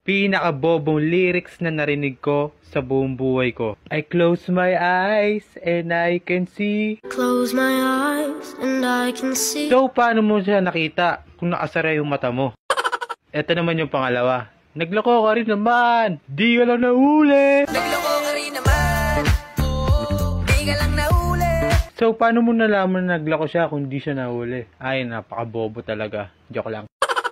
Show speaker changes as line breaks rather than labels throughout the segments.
pinakabobong lyrics na narinig ko sa buong buhay ko. I close my eyes and I can see.
Close my eyes and I can see.
So, paano mo siya nakita kung nakasara yung mata mo? Ito naman yung pangalawa. Nagloko ka rin naman. Di ka lang nahuli.
Nagloko ka rin naman. Di ka lang nahuli.
So, paano mo nalaman na nagloko siya kung di siya nahuli? Ay, napakabobo talaga. Joke lang.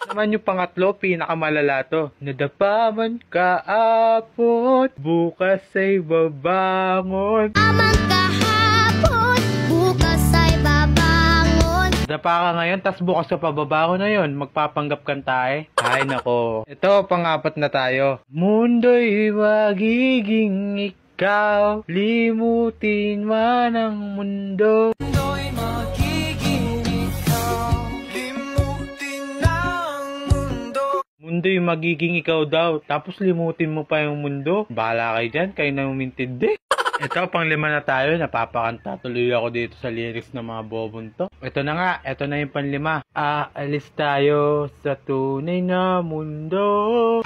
Naman yung pangatlo, pinakamalala to. Nadapa man kaapot, bukas ay babangon.
Amang kahapon, bukas ay babangon.
Nadapa ka ngayon, tas bukas sa pababangon na yun. Magpapanggap kang tae. Ay nako. Ito, pang-apat na tayo. Mundo'y magiging ikaw, limutin man ang mundo. Mundo'y magiging ikaw daw, tapos limutin mo pa yung mundo. Bahala kayo dyan, kayo na umintindi. Ito, pang-5 na tayo. Napapakanta tuloy ako dito sa lyrics ng mga bobon to. Ito na nga, ito na yung pang-5. Aalis tayo sa tunay na mundo.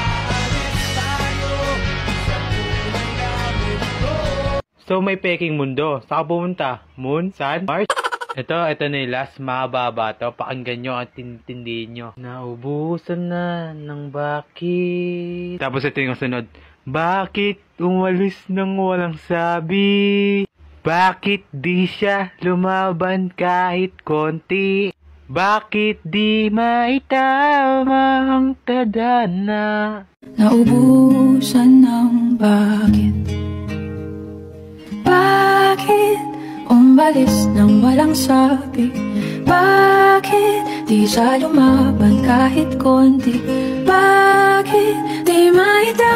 So, may peking mundo. Saan ka pumunta? Moon? Sun? Mars? Ito na yung last. Mahaba to. Pakinggan nyo at tintindihin nyo. Naubusan na ng bakit. Tapos ito yung sunod. Bakit umalis nang walang sabi? Bakit di siya lumaban kahit konti? Bakit di maitama ang tadhana?
Naubusan ng bakit? Bakit umalis nang walang sabi? Bakit di siya lumaban kahit konti? Bakit di maitama